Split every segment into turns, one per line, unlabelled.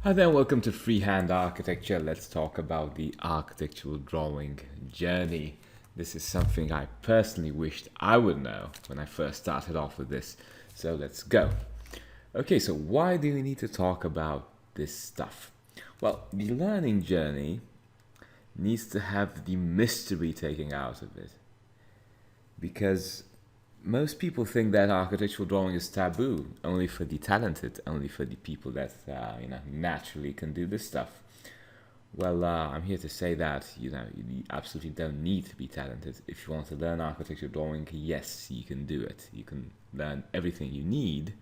Hi there, welcome to Freehand Architecture. Let's talk about the architectural drawing journey. This is something I personally wished I would know when I first started off with this. So let's go. Okay, so why do we need to talk about this stuff? Well, the learning journey needs to have the mystery taken out of it. Because most people think that architectural drawing is taboo, only for the talented, only for the people that naturally can do this stuff. Well, I'm here to say that you absolutely don't need to be talented. If you want to learn architectural drawing, yes, you can do it. You can learn everything you need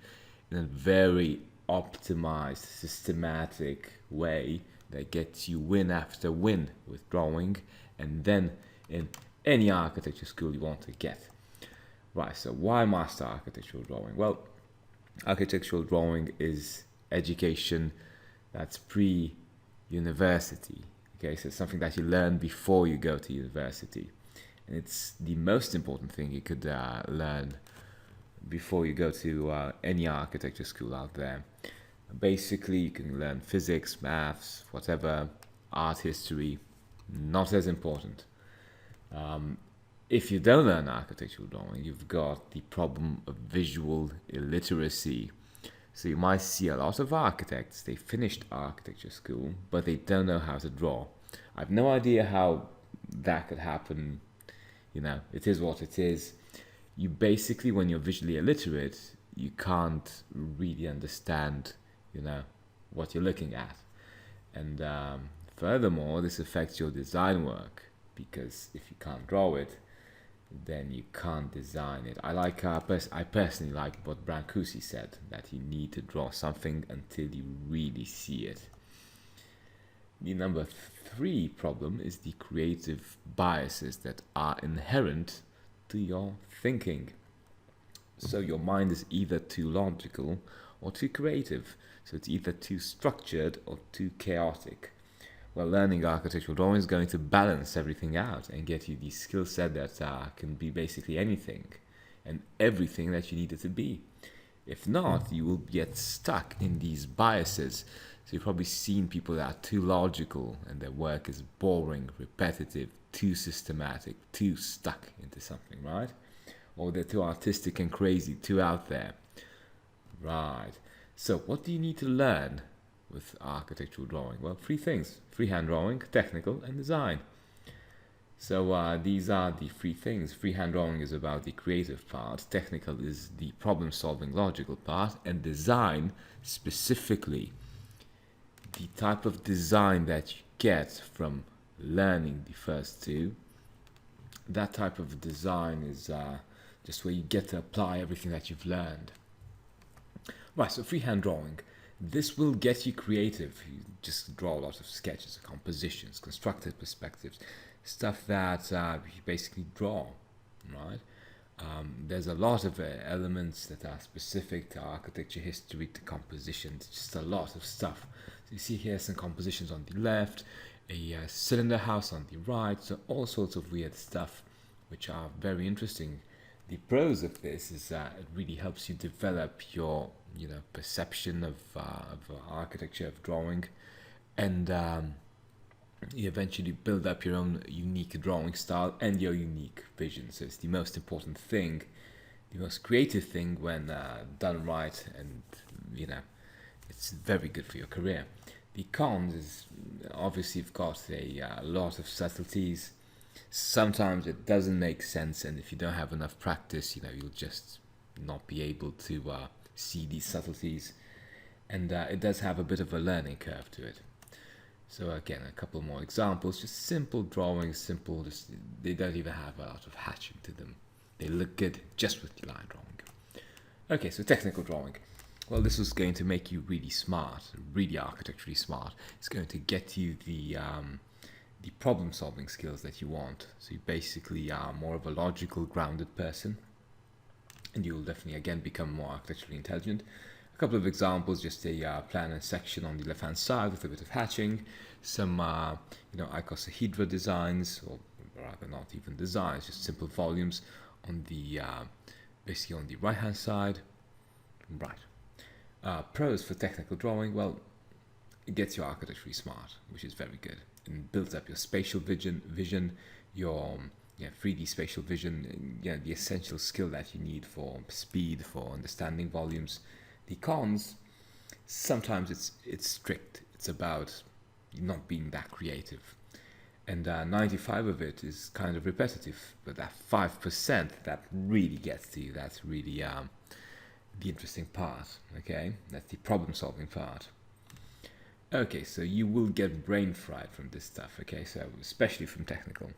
in a very optimized, systematic way that gets you win after win with drawing, and then in any architecture school you want to get. Right, so why master architectural drawing? Well, architectural drawing is education that's pre-university. Okay, so it's something that you learn before you go to university. And it's the most important thing you could learn before you go to any architecture school out there. Basically, you can learn physics, maths, whatever, art history, not as important. If you don't learn architectural drawing, you've got the problem of visual illiteracy. So you might see a lot of architects, they finished architecture school, but they don't know how to draw. I have no idea how that could happen. It is what it is. You basically, when you're visually illiterate, you can't really understand, what you're looking at. And furthermore, this affects your design work, because if you can't draw it, then you can't design it. I personally like what Brancusi said, that you need to draw something until you really see it. The number 3 problem is the creative biases that are inherent to your thinking. So your mind is either too logical or too creative. So it's either too structured or too chaotic. Well, learning architectural drawing is going to balance everything out and get you the skill set that can be basically anything and everything that you need it to be. If not, you will get stuck in these biases. So you've probably seen people that are too logical and their work is boring, repetitive, too systematic, too stuck into something, right? Or they're too artistic and crazy, too out there. Right. So what do you need to learn with architectural drawing? Well, 3 things: freehand drawing, technical, and design. So these are the 3 things. Freehand drawing is about the creative part, technical is the problem-solving logical part, and design, specifically the type of design that you get from learning the first 2. That type of design is just where you get to apply everything that you've learned. Right, so freehand drawing. This will get you creative. You just draw a lot of sketches, compositions, constructed perspectives, stuff that you basically draw, right? There's a lot of elements that are specific to architecture history, to compositions, just a lot of stuff. So you see here some compositions on the left, a cylinder house on the right, so all sorts of weird stuff, which are very interesting. The pros of this is that it really helps you develop your perception of architecture, of drawing, and you eventually build up your own unique drawing style and your unique vision. So it's the most important thing, the most creative thing when done right, and it's very good for your career. The cons is obviously you've got a lot of subtleties. Sometimes it doesn't make sense, and if you don't have enough practice, you'll just not be able to see these subtleties, and it does have a bit of a learning curve to it. So again, a couple more examples, just simple drawings, they don't even have a lot of hatching to them. They look good just with the line drawing. Okay, so technical drawing. Well, this is going to make you really smart, really architecturally smart. It's going to get you the problem-solving skills that you want. So you basically are more of a logical, grounded person, and you'll definitely again become more architecturally intelligent. A couple of examples: just a plan and section on the left-hand side with a bit of hatching, some icosahedra designs, or rather not even designs, just simple volumes on the basically on the right-hand side. Right. Pros for technical drawing: well, it gets you architecturally smart, which is very good, and builds up your spatial vision, your 3D spatial vision, the essential skill that you need for speed, for understanding volumes. The cons, sometimes it's strict. It's about not being that creative, and 95 of it is kind of repetitive. But that 5% that really gets to you, that's really the interesting part. Okay, that's the problem-solving part. Okay, so you will get brain fried from this stuff. Okay, so especially from technical.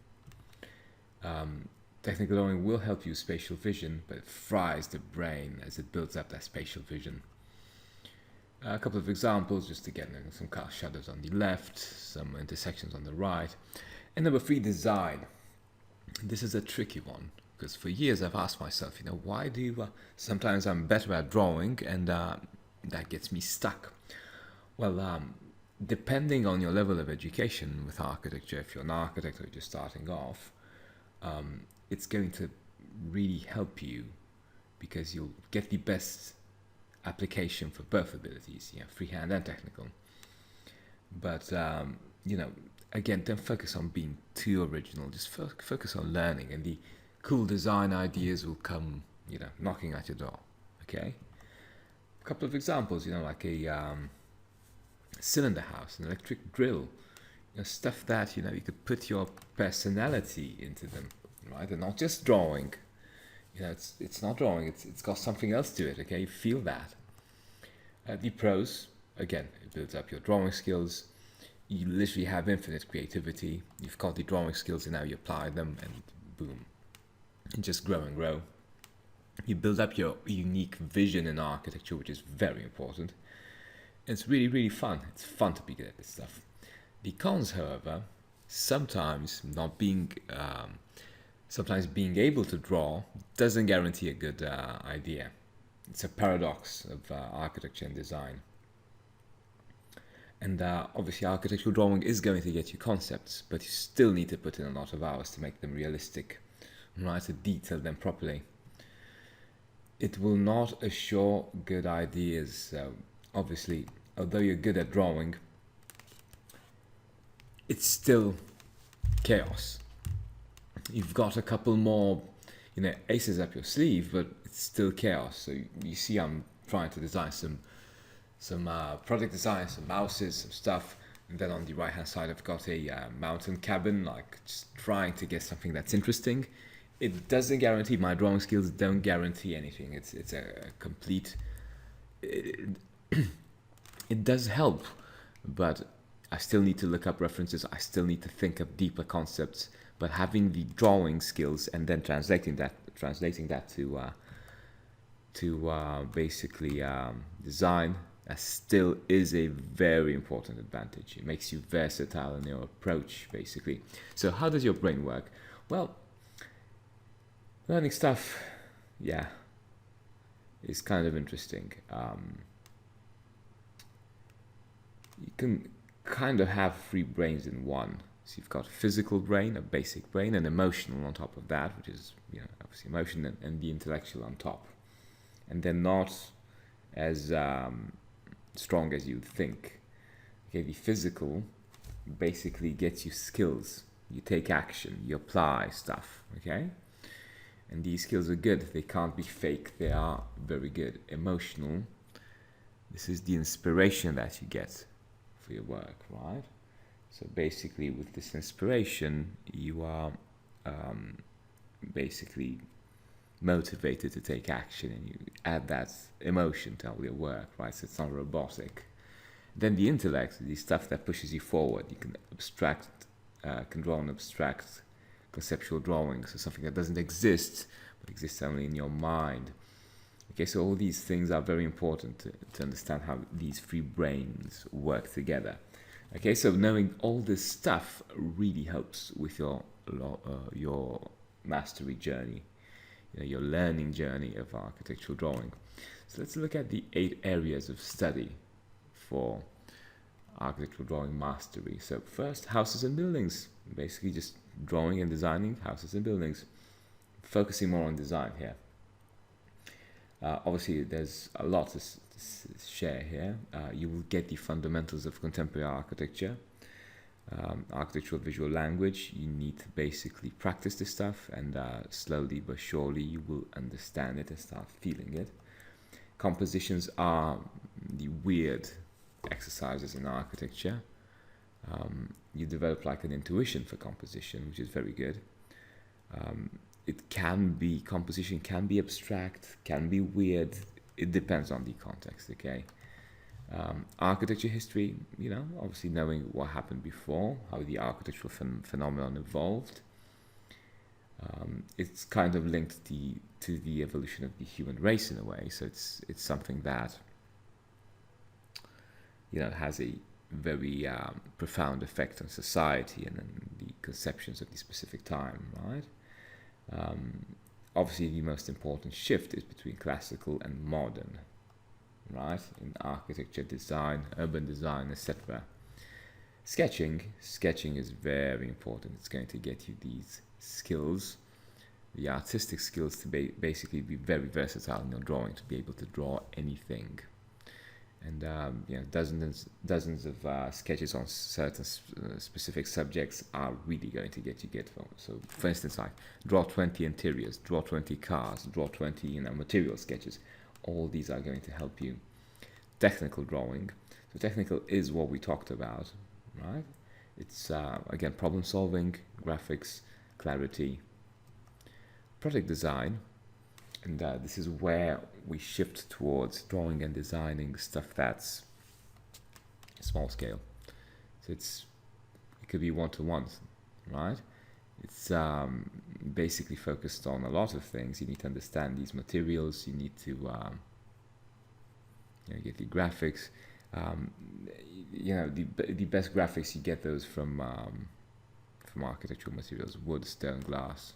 Technical drawing will help you spatial vision, but it fries the brain as it builds up that spatial vision. A couple of examples just to get some car shadows on the left, some intersections on the right. And number 3, design. This is a tricky one, because for years I've asked myself, why do sometimes I'm better at drawing and that gets me stuck? Well, depending on your level of education with architecture, if you're an architect or you're just starting off, it's going to really help you, because you'll get the best application for both abilities, freehand and technical. But again, don't focus on being too original. Just focus on learning, and the cool design ideas will come, knocking at your door. Okay. A couple of examples, like a cylinder house, an electric drill, stuff that you could put your personality into them, right? And not just drawing. It's not drawing. It's got something else to it. Okay, you feel that. The pros, again, it builds up your drawing skills. You literally have infinite creativity. You've got the drawing skills, and now you apply them, and boom, and just grow and grow. You build up your unique vision in architecture, which is very important. It's really, really fun. It's fun to be good at this stuff. The cons, however, sometimes being able to draw doesn't guarantee a good idea. It's a paradox of architecture and design. And obviously architectural drawing is going to get you concepts, but you still need to put in a lot of hours to make them realistic, right? To detail them properly. It will not assure good ideas. So obviously, although you're good at drawing, it's still chaos. You've got a couple more, aces up your sleeve, but it's still chaos. So you see, I'm trying to design some project design, some houses, some stuff, and then on the right hand side I've got a mountain cabin, like just trying to get something that's interesting. It doesn't guarantee, my drawing skills don't guarantee anything. It's a complete, it does help, but I still need to look up references. I still need to think of deeper concepts. But having the drawing skills and then translating that to basically design, that still is a very important advantage. It makes you versatile in your approach, basically. So how does your brain work? Well, learning stuff, is kind of interesting. You can kind of have 3 brains in one. So you've got a physical brain, a basic brain, and emotional on top of that, which is obviously emotion, and the intellectual on top. And they're not as strong as you'd think. Okay, the physical basically gets you skills. You take action, you apply stuff. Okay, and these skills are good. They can't be fake. They are very good. Emotional. This is the inspiration that you get for your work, right? So basically, with this inspiration, you are basically motivated to take action, and you add that emotion to all your work, right? So it's not robotic. Then the intellect, the stuff that pushes you forward. You can can draw an abstract conceptual drawing, so something that doesn't exist, but exists only in your mind. Okay, so all these things are very important to understand how these 3 brains work together. Okay, so knowing all this stuff really helps with your mastery journey, your learning journey of architectural drawing. So let's look at the 8 areas of study for architectural drawing mastery. So first, houses and buildings. Basically just drawing and designing houses and buildings. Focusing more on design here. Obviously, there's a lot to share here. You will get the fundamentals of contemporary architecture, architectural visual language. You need to basically practice this stuff, and slowly but surely you will understand it and start feeling it. Compositions are the weird exercises in architecture. You develop like an intuition for composition, which is very good. Composition can be abstract, can be weird. It depends on the context, okay? Architecture history, obviously knowing what happened before, how the architectural phenomenon evolved. It's kind of linked to the evolution of the human race in a way, so it's something that has a very profound effect on society and the conceptions of the specific time, right? Obviously, the most important shift is between classical and modern, right? In architecture, design, urban design, etc. Sketching is very important. It's going to get you these skills, the artistic skills, to basically be very versatile in your drawing, to be able to draw anything. And dozens of sketches on certain specific subjects are really going to get you from. So, for instance, like draw 20 interiors, draw 20 cars, draw 20 material sketches. All these are going to help you. Technical drawing. So technical is what we talked about, right? It's again problem solving, graphics, clarity. Product design. And this is where we shift towards drawing and designing stuff that's small scale. So it could be one-to-one, right? It's basically focused on a lot of things. You need to understand these materials. You need to get the graphics. The best graphics, you get those from architectural materials: wood, stone, glass.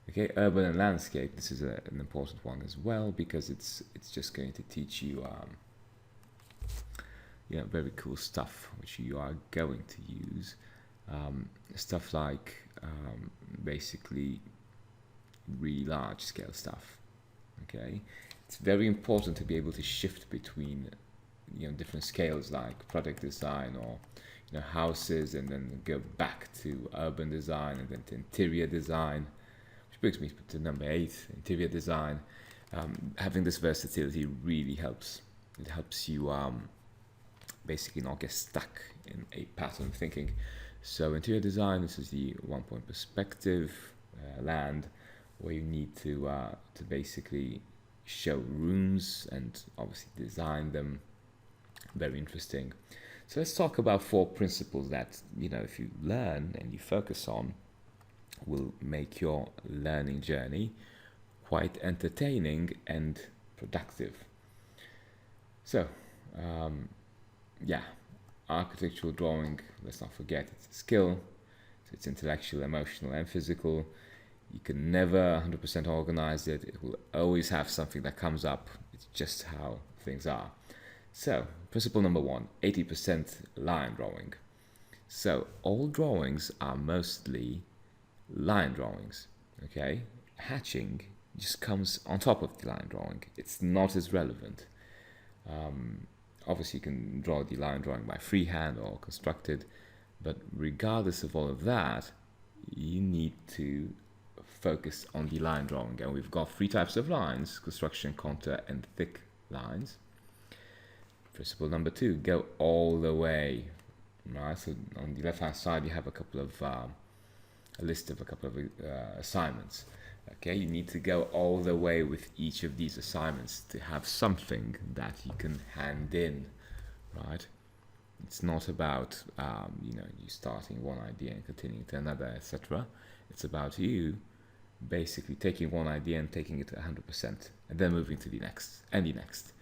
Okay, urban and landscape. This is an important one as well, because it's just going to teach you very cool stuff which you are going to use. Stuff like basically really large scale stuff. Okay, it's very important to be able to shift between different scales, like product design or houses, and then go back to urban design and then to interior design. Which brings me to number 8, interior design. Having this versatility really helps. It helps you basically not get stuck in a pattern of thinking. So interior design, this is the one-point perspective land, where you need to basically show rooms and obviously design them. Very interesting. So let's talk about 4 principles that if you learn and you focus on, will make your learning journey quite entertaining and productive. So, architectural drawing, let's not forget, it's a skill. So it's intellectual, emotional, and physical. You can never 100% organize it. It will always have something that comes up. It's just how things are. So, principle number 1, 80% line drawing. So, all drawings are mostly line drawings, okay? Hatching just comes on top of the line drawing. It's not as relevant. Obviously, you can draw the line drawing by freehand or constructed, but regardless of all of that, you need to focus on the line drawing. And we've got 3 types of lines: construction, contour, and thick lines. Principle number 2, go all the way. Right, so on the left-hand side, you have a list of a couple of assignments. Okay, you need to go all the way with each of these assignments to have something that you can hand in, right? It's not about you starting one idea and continuing to another, etc. It's about you basically taking one idea and taking it to 100%, and then moving to the next and the next.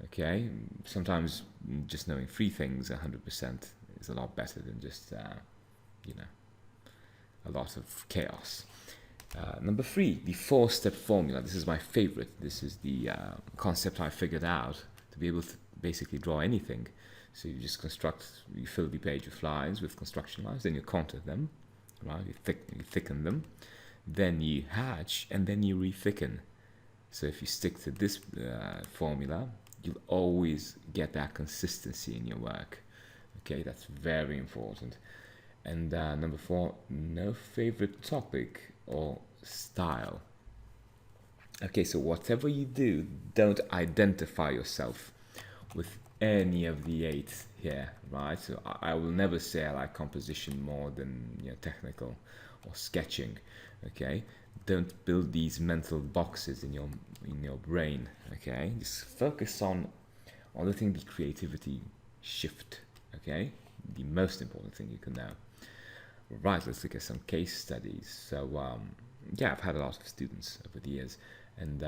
Okay, sometimes just knowing 3 things 100% is a lot better than just a lot of chaos. Number 3, the 4-step formula. This is my favorite. This is the concept I figured out to be able to basically draw anything. So you just you fill the page with lines, with construction lines, then you contour them, right? You thicken them, then you hatch, and then you re-thicken. So if you stick to this formula, you'll always get that consistency in your work. Okay, that's very important. And number 4, no favorite topic or style. Okay, so whatever you do, don't identify yourself with any of the 8 here, right? So I will never say I like composition more than technical or sketching. Okay, don't build these mental boxes in your brain. Okay, just focus on letting the creativity shift. Okay, the most important thing you can know. Right, let's look at some case studies. So yeah, I've had a lot of students over the years, and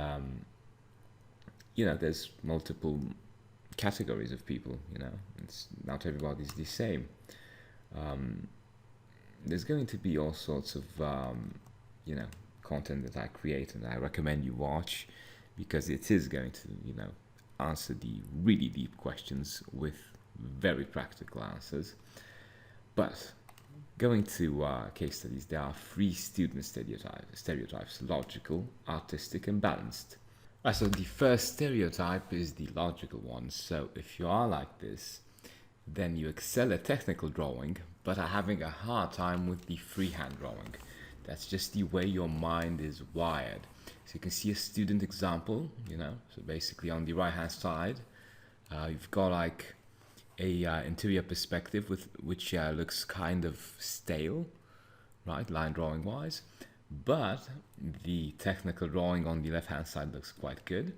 there's multiple categories of people. It's not everybody's the same. There's going to be all sorts of content that I create and I recommend you watch, because it is going to answer the really deep questions with very practical answers. But going to case studies, there are 3 student stereotypes: logical, artistic, and balanced. Right, so the first stereotype is the logical one. So if you are like this, then you excel at technical drawing, but are having a hard time with the freehand drawing. That's just the way your mind is wired. So you can see a student example, so basically on the right hand side, you've got like a interior perspective which looks kind of stale, right, line drawing wise, but the technical drawing on the left hand side looks quite good.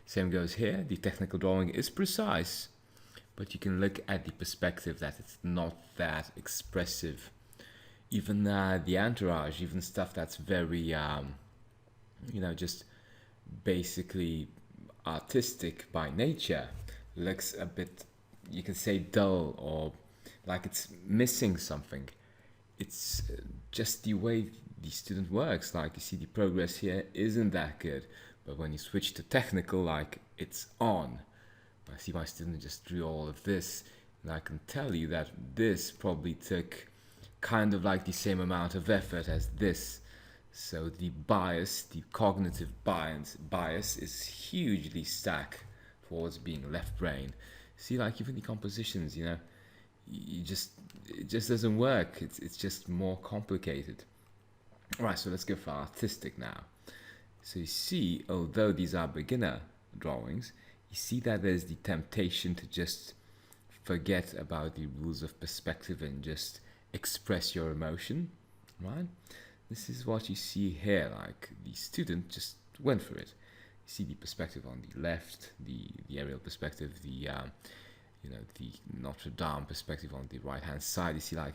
Same goes here. The technical drawing is precise, but you can look at the perspective that it's not that expressive. Even the entourage, even stuff that's very just basically artistic by nature, looks a bit, you can say, dull, or like it's missing something. It's just the way the student works. Like, you see the progress here isn't that good, but when you switch to technical, like, it's on. I see my student just drew all of this, and I can tell you that this probably took kind of like the same amount of effort as this. So the bias, the cognitive bias is hugely stacked towards being left brain. See, like even the compositions, it just doesn't work. It's just more complicated. All right, so let's go for artistic now. So you see, although these are beginner drawings, you see that there's the temptation to just forget about the rules of perspective and just express your emotion, right? This is what you see here. Like, the student just went for it. You see the perspective on the left, the aerial perspective, the Notre Dame perspective on the right hand side. You see, like,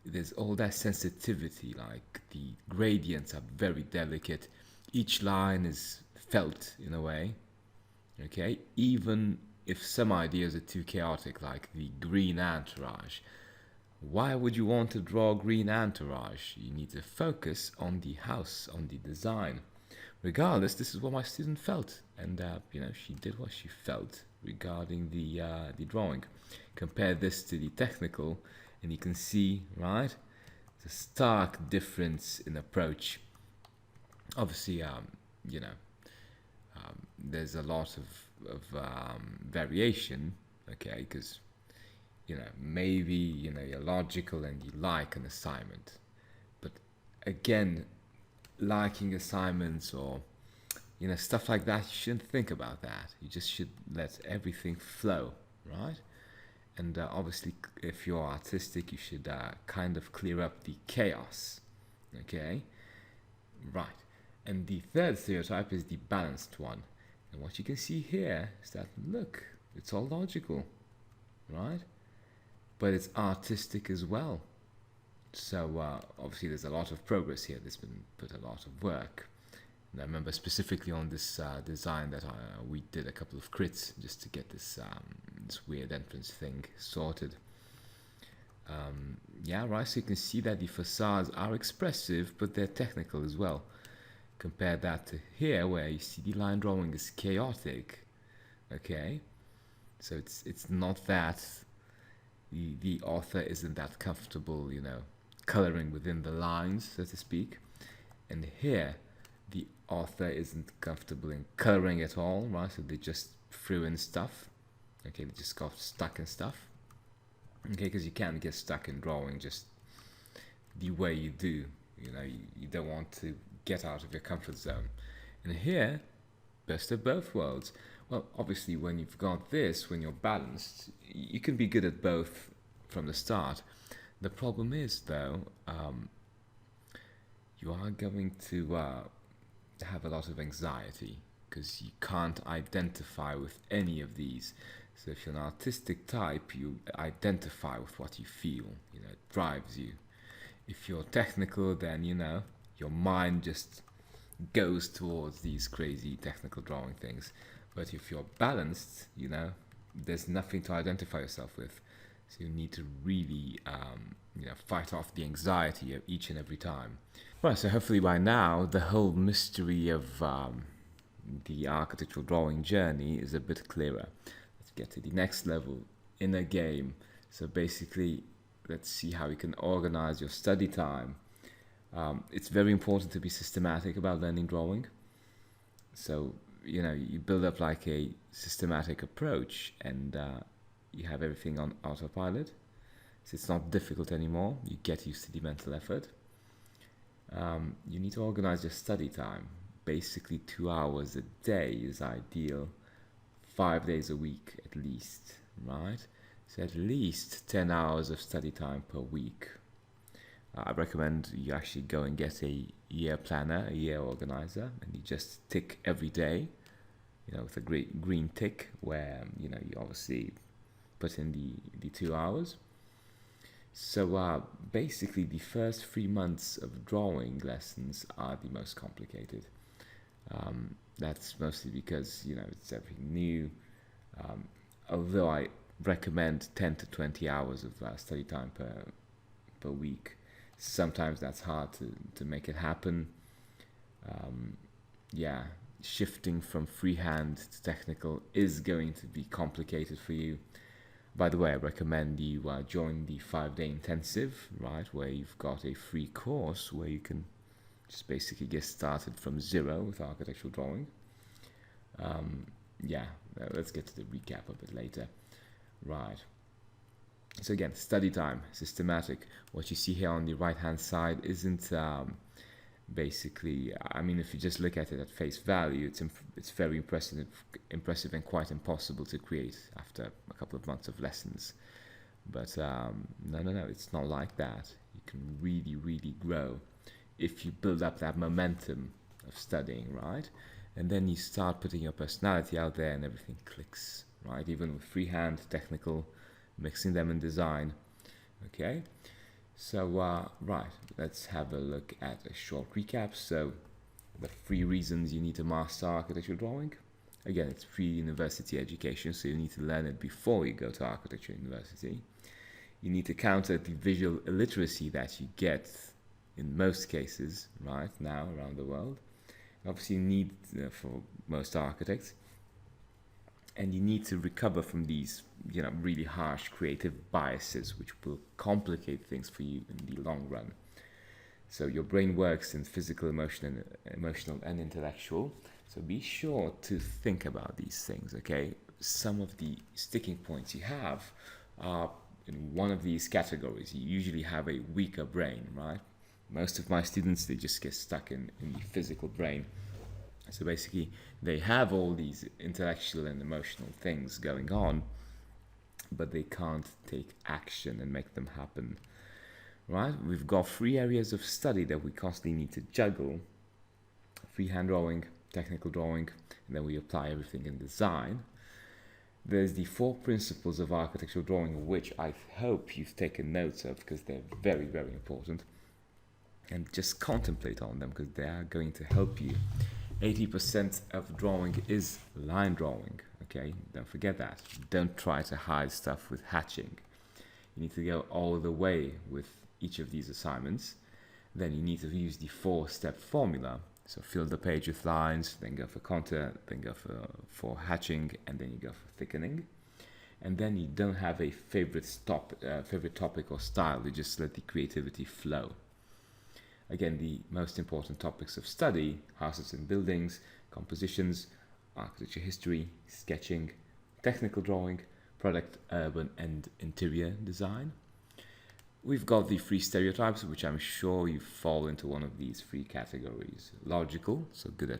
there's all that sensitivity. Like, the gradients are very delicate. Each line is felt in a way. Okay, even if some ideas are too chaotic, like the green entourage. Why would you want to draw green entourage? You need to focus on the house, on the design. Regardless, this is what my student felt, and she did what she felt regarding the drawing. Compare this to the technical, and you can see, right, the stark difference in approach. Obviously, there's a lot of variation, okay, because maybe you're logical and you like an assignment, but again, liking assignments or stuff like that, you shouldn't think about that. You just should let everything flow, right? And obviously, if you're artistic, you should kind of clear up the chaos, okay? Right. And the third stereotype is the balanced one. And what you can see here is that, look, it's all logical, right? But it's artistic as well. So obviously there's a lot of progress here. There's been put a lot of work. And I remember specifically on this design that we did a couple of crits just to get this weird entrance thing sorted. Yeah, right, so you can see that the facades are expressive, but they're technical as well. Compare that to here, where you see the line drawing is chaotic. Okay, so it's not that the author isn't that comfortable, coloring within the lines, so to speak. And here, the author isn't comfortable in coloring at all, right? So they just threw in stuff. Okay, they just got stuck in stuff. Okay, because you can't get stuck in drawing just the way you do. You don't want to get out of your comfort zone. And here, best of both worlds. Well, obviously, when you've got this, when you're balanced, you can be good at both from the start. The problem is, though, you are going to have a lot of anxiety because you can't identify with any of these. So if you're an artistic type, you identify with what you feel. It drives you. If you're technical, then your mind just goes towards these crazy technical drawing things. But if you're balanced, there's nothing to identify yourself with. So you need to really, fight off the anxiety of each and every time. Right, so hopefully by now, the whole mystery of the architectural drawing journey is a bit clearer. Let's get to the next level, inner game. So basically, let's see how you can organize your study time. It's very important to be systematic about learning drawing. So, you build up like a systematic approach and you have everything on autopilot. So it's not difficult anymore. You get used to the mental effort. You need to organize your study time. Basically 2 hours a day is ideal. 5 days a week at least, right? So at least 10 hours of study time per week. I recommend you actually go and get a year planner, a year organizer, and you just tick every day, with a great green tick where, you obviously put in the 2 hours. So basically the first 3 months of drawing lessons are the most complicated. That's mostly because, it's everything new. Although I recommend 10 to 20 hours of study time per week. Sometimes that's hard to make it happen. Shifting from freehand to technical is going to be complicated for you. By the way, I recommend you join the 5-day intensive, right, where you've got a free course where you can just basically get started from zero with architectural drawing. Let's get to the recap a bit later. Right. So again, study time, systematic. What you see here on the right-hand side isn't basically. If you just look at it at face value, it's very impressive and quite impossible to create after a couple of months of lessons. But no, it's not like that. You can really, really grow if you build up that momentum of studying, right? And then you start putting your personality out there, and everything clicks, right? Even with freehand, technical, mixing them in design. Okay, so right, let's have a look at a short recap. So the 3 reasons you need to master architectural drawing. Again, it's free university education, so you need to learn it before you go to architecture university. You need to counter the visual illiteracy that you get in most cases right now around the world. Obviously you need for most architects. And you need to recover from these, really harsh creative biases, which will complicate things for you in the long run. So your brain works in physical, emotional, and intellectual. So be sure to think about these things, okay? Some of the sticking points you have are in one of these categories. You usually have a weaker brain, right? Most of my students, they just get stuck in the physical brain. So basically, they have all these intellectual and emotional things going on, but they can't take action and make them happen, right? We've got 3 areas of study that we constantly need to juggle. Freehand drawing, technical drawing, and then we apply everything in design. There's the 4 principles of architectural drawing, which I hope you've taken notes of because they're very, very important. And just contemplate on them because they are going to help you. 80% of drawing is line drawing, okay? Don't forget that. Don't try to hide stuff with hatching. You need to go all the way with each of these assignments. Then you need to use the 4-step formula. So fill the page with lines, then go for contour, then go for hatching, and then you go for thickening. And then you don't have a favorite topic or style. You just let the creativity flow. Again, the most important topics of study, houses and buildings, compositions, architecture history, sketching, technical drawing, product, urban and interior design. We've got the 3 stereotypes, which I'm sure you fall into one of these 3 categories. Logical, so good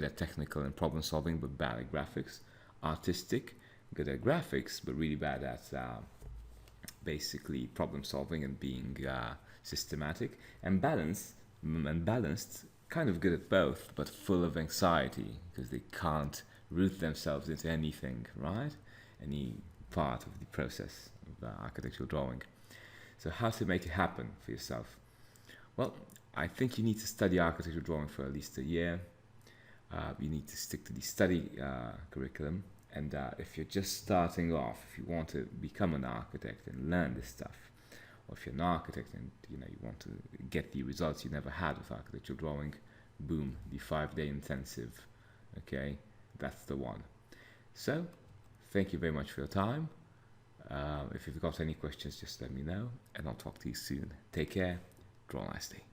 at technical and problem solving, but bad at graphics. Artistic, good at graphics, but really bad at basically problem solving and being systematic. And balanced, kind of good at both, but full of anxiety because they can't root themselves into anything, right? Any part of the process of architectural drawing. So how to make it happen for yourself? Well, I think you need to study architectural drawing for at least a year. You need to stick to the study curriculum. And if you're just starting off, if you want to become an architect and learn this stuff, or if you're an architect and you want to get the results you never had with architectural drawing, boom, the 5-day intensive. Okay, that's the one. So, thank you very much for your time. If you've got any questions, just let me know, and I'll talk to you soon. Take care. Draw nicely.